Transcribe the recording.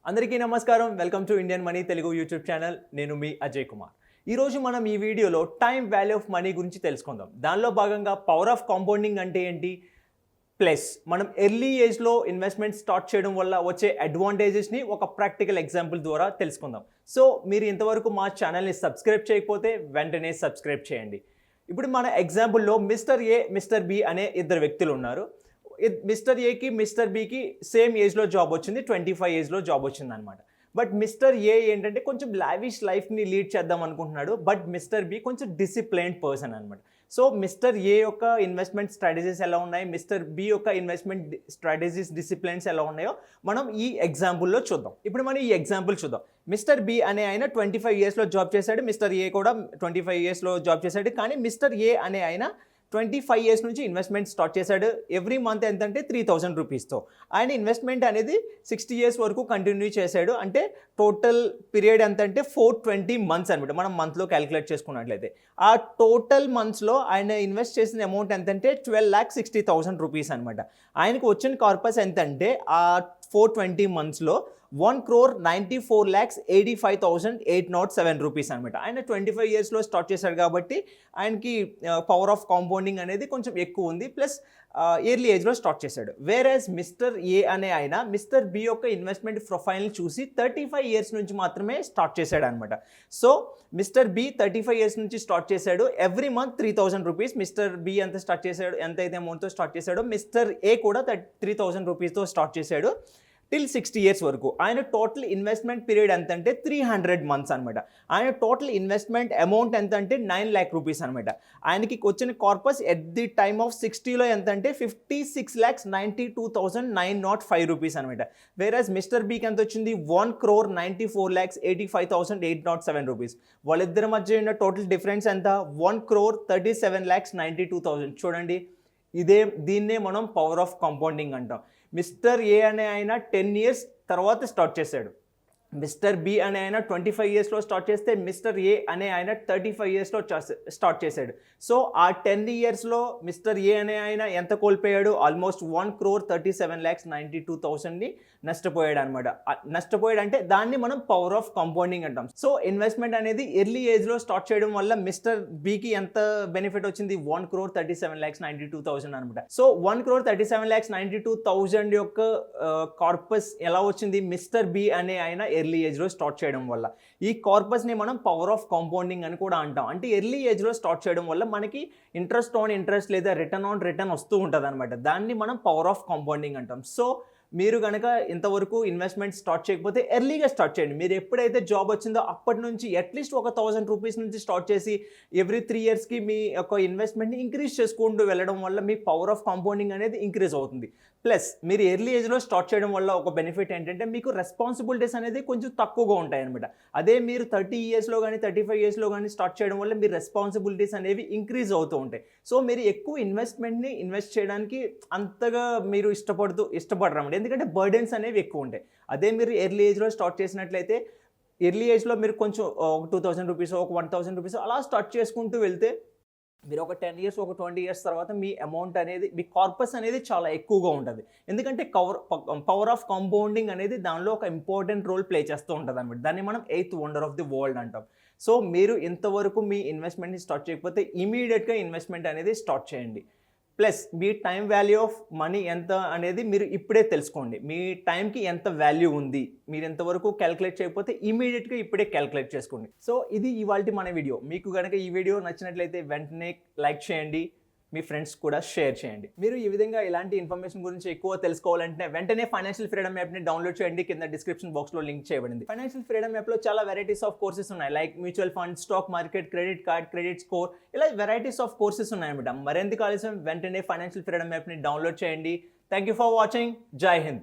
అందరికీ నమస్కారం. Welcome to Indian money Telugu YouTube channel. నేను మీ అజయ్ కుమార్. ఈరోజు మనం ఈ వీడియోలో టైం వాల్యూ ఆఫ్ మనీ గురించి తెలుసుకుందాం. దానిలో భాగంగా పవర్ ఆఫ్ కాంపౌండింగ్ అంటే ఏంటి, ప్లస్ మనం ఎర్లీ ఏజ్లో ఇన్వెస్ట్మెంట్ స్టార్ట్ చేయడం వల్ల వచ్చే అడ్వాంటేజెస్ని ఒక ప్రాక్టికల్ ఎగ్జాంపుల్ ద్వారా తెలుసుకుందాం. సో మీరు ఇంతవరకు మా ఛానల్ని సబ్స్క్రైబ్ చేయకపోతే వెంటనే సబ్స్క్రైబ్ చేయండి. ఇప్పుడు మన ఎగ్జాంపుల్లో మిస్టర్ ఏ, మిస్టర్ బి అనే ఇద్దరు వ్యక్తులు ఉన్నారు. మిస్టర్ ఏకి మిస్టర్ బికి సేమ్ ఏజ్లో జాబ్ వచ్చింది, 25 ఏజ్లో జాబ్ వచ్చింది అనమాట. బట్ మిస్టర్ ఏ ఏంటంటే కొంచెం లావిష్ లైఫ్ని లీడ్ చేద్దాం అనుకుంటున్నాడు. బట్ మిస్టర్ బి కొంచెం డిసిప్లైన్డ్ పర్సన్ అనమాట. సో మిస్టర్ ఏ యొక్క ఇన్వెస్ట్మెంట్ స్ట్రాటజీస్ ఎలా ఉన్నాయి, మిస్టర్ బి యొక్క ఇన్వెస్ట్మెంట్ స్ట్రాటజీస్ డిసిప్లైన్స్ ఎలా ఉన్నాయో మనం ఈ ఎగ్జాంపుల్లో చూద్దాం. ఇప్పుడు మనం ఈ ఎగ్జాంపుల్ చూద్దాం. మిస్టర్ బి అనే ఆయన 25 ఇయర్స్లో జాబ్ చేశాడు, మిస్టర్ ఏ కూడా 25 ఇయర్స్లో జాబ్ చేశాడు. కానీ మిస్టర్ ఏ అనే ఆయన 25 ఇయర్స్ నుంచి ఇన్వెస్ట్మెంట్ స్టార్ట్ చేశాడు. ఎవ్రీ మంత్ ఎంతంటే 3000 రూపీస్తో. ఆయన ఇన్వెస్ట్మెంట్ అనేది 60 ఇయర్స్ వరకు కంటిన్యూ చేశాడు. అంటే టోటల్ పీరియడ్ ఎంతంటే 420 మంత్స్ అనమాట. మనం మంత్లో క్యాలిక్యులేట్ చేసుకున్నట్లయితే ఆ టోటల్ మంత్స్లో ఆయన ఇన్వెస్ట్ చేసిన అమౌంట్ ఎంతంటే 12,60,000 రూపీస్ అనమాట. ఆయనకు వచ్చిన కార్పస్ ఎంతంటే ఆ 420 మంత్స్లో 1,94,85,807 రూపీస్ అనమాట. ఆయన 25 ఇయర్స్లో స్టార్ట్ చేశాడు కాబట్టి ఆయనకి పవర్ ఆఫ్ కాంపౌండింగ్ అనేది కొంచెం ఎక్కువ ఉంది. ప్లస్ ఎర్లీ ఏజ్లో స్టార్ట్ చేశాడు. వేరేస్ మిస్టర్ ఏ అనే ఆయన మిస్టర్ బి యొక్క ఇన్వెస్ట్మెంట్ ప్రొఫైల్ని చూసి 35 ఇయర్స్ నుంచి మాత్రమే స్టార్ట్ చేశాడు అనమాట. సో మిస్టర్ బి 35 ఇయర్స్ నుంచి స్టార్ట్ చేశాడు. Every month 3,000 rupees. Mister B ఎంత స్టార్ట్ చేశాడు, ఎంతైతే అమౌంట్తో స్టార్ట్ చేశాడో మిస్టర్ ఏ కూడా 3,000 రూపీస్తో స్టార్ట్ చేశాడు టిల్ 60 ఇయర్స్ వరకు. ఆయన టోటల్ ఇన్వెస్ట్మెంట్ పీరియడ్ ఎంత అంటే 300 మంత్స్ అనమాట. ఆయన టోటల్ ఇన్వెస్ట్మెంట్ అమౌంట్ ఎంత అంటే 9 lakh రూపీస్ అనమాట. ఆయనకి వచ్చిన corpus at the time of 60లో ఎంత అంటే 56,92,905 రూపీస్ అనమాట. వేరేస్ మిస్టర్ బీకి ఎంత వచ్చింది 1,94,85,807 రూపీస్. వాళ్ళిద్దరి మధ్య ఉన్న టోటల్ డిఫరెన్స్ ఎంత 1,37,92,000. చూడండి, దీన్నే మనం పవర్ ఆఫ్ కాంపౌండింగ్ అంటాం. మిస్టర్ ఏ అనే ఆయన 10 ఇయర్స్ తర్వాత స్టార్ట్ చేశాడు. మిస్టర్ బి అనే ఆయన 25 ఇయర్స్లో స్టార్ట్ చేస్తే మిస్టర్ ఏ అనే ఆయన 35 ఇయర్స్లో స్టార్ట్ చేశాడు. సో ఆ 10 ఇయర్స్లో మిస్టర్ ఏ అనే ఆయన ఎంత కోల్పోయాడు, ఆల్మోస్ట్ 1,37,92,000ని నష్టపోయాడు అనమాట. నష్టపోయాడు అంటే దాన్ని మనం పవర్ ఆఫ్ కాంపౌండింగ్ అంటాం. సో ఇన్వెస్ట్మెంట్ అనేది ఎర్లీ ఏజ్లో స్టార్ట్ చేయడం వల్ల మిస్టర్ బికి ఎంత బెనిఫిట్ వచ్చింది 1,37,92,000 అనమాట. సో 1,37,92,000 యొక్క కార్పస్ ఎలా వచ్చింది మిస్టర్ బి అనే ఆయన ఎర్లీ ఏజ్లో స్టార్ట్ చేయడం వల్ల. ఈ కార్పస్ని మనం పవర్ ఆఫ్ కాంపౌండింగ్ అని కూడా అంటాం. అంటే ఎర్లీ ఏజ్లో స్టార్ట్ చేయడం వల్ల మనకి ఇంట్రెస్ట్ ఆన్ ఇంట్రెస్ట్ లేదా రిటర్న్ ఆన్ రిటర్న్ వస్తూ ఉంటుంది అనమాట. దాన్ని మనం పవర్ ఆఫ్ కాంపౌండింగ్ అంటాం. సో మీరు కనుక ఇంతవరకు ఇన్వెస్ట్మెంట్ స్టార్ట్ చేయకపోతే ఎర్లీగా స్టార్ట్ చేయండి. మీరు ఎప్పుడైతే జాబ్ వచ్చిందో అప్పటి నుంచి అట్లీస్ట్ 1,000 రూపీస్ నుంచి స్టార్ట్ చేసి ఎవ్రీ 3 ఇయర్స్కి మీ యొక్క ఇన్వెస్ట్మెంట్ని ఇంక్రీజ్ చేసుకుంటూ వెళ్ళడం వల్ల మీ పవర్ ఆఫ్ కాంపౌండింగ్ అనేది ఇంక్రీజ్ అవుతుంది. ప్లస్ మీరు ఎర్లీ ఏజ్లో స్టార్ట్ చేయడం వల్ల ఒక బెనిఫిట్ ఏంటంటే మీకు రెస్పాన్సిబిలిటీస్ అనేది కొంచెం తక్కువగా ఉంటాయి అనమాట. అదే మీరు 30 ఇయర్స్లో కానీ 35 ఇయర్స్లో కానీ స్టార్ట్ చేయడం వల్ల మీ రెస్పాన్సిబిలిటీస్ అనేవి ఇంక్రీజ్ అవుతూ ఉంటాయి. సో మీరు ఎక్కువ ఇన్వెస్ట్మెంట్ని ఇన్వెస్ట్ చేయడానికి అంతగా మీరు ఇష్టపడరు అన్నమాట. ఎందుకంటే బర్డెన్స్ అనేవి ఎక్కువ ఉంటాయి. అదే మీరు ఎర్లీ ఏజ్లో స్టార్ట్ చేసినట్లయితే ఎర్లీ ఏజ్లో మీరు కొంచెం ఒక 2,000 రూపీస్, ఒక 1,000 రూపీస్ అలా స్టార్ట్ చేసుకుంటూ వెళ్తే మీరు ఒక 10 ఇయర్స్, ఒక 20 ఇయర్స్ తర్వాత మీ అమౌంట్ అనేది, మీ కార్పస్ అనేది చాలా ఎక్కువగా ఉంటుంది. ఎందుకంటే పవర్ ఆఫ్ కాంపౌండింగ్ అనేది దానిలో ఒక ఇంపార్టెంట్ రోల్ ప్లే చేస్తూ ఉంటుంది అనమాట. దాన్ని మనం 8th wonder of the world అంటాం. సో మీరు ఇంతవరకు మీ ఇన్వెస్ట్మెంట్ని స్టార్ట్ చేయకపోతే ఇమీడియట్గా ఇన్వెస్ట్మెంట్ అనేది స్టార్ట్ చేయండి. Plus me time value of money ఎంత అనేది మీరు ఇప్పుడే తెలుసుకోండి. మీ టైంకి ఎంత వాల్యూ ఉంది, మీరు ఎంతవరకు క్యాలిక్యులేట్ చేయకపోతే ఇమీడియట్గా ఇప్పుడే క్యాలిక్యులేట్ చేసుకోండి. సో ఇది ఇవాల్టి మన వీడియో. మీకు కనుక ఈ వీడియో నచ్చినట్లయితే వెంటనే లైక్ చేయండి, మీ ఫ్రెండ్స్ కూడా షేర్ చేయండి. మీరు ఈ విధంగా ఇలాంటి ఇన్ఫర్మేషన్ గురించి ఎక్కువ తెలుసుకోవాలంటే వెంటనే ఫైనాన్షియల్ ఫ్రీడమ్ యాప్ని డౌన్లోడ్ చేయండి. కింద డిస్క్రిప్షన్ బాక్స్లో లింక్ చేయబడింది. ఫైనాన్షియల్ ఫ్రీడమ్ యాప్లో చాలా వెరైటీస్ ఆఫ్ కోర్సెస్ ఉన్నాయి. Like mutual fund, stock market, credit card, credit score, ఇలా వెరైటీస్ ఆఫ్ కోర్సెస్ ఉన్నాయన్నమాట. మరెందుకు ఆలస్యం, వెంటనే ఫైనాన్షియల్ ఫ్రీడమ్ యాప్ని డౌన్లోడ్ చేయండి. Thank you for watching. జై హింద్.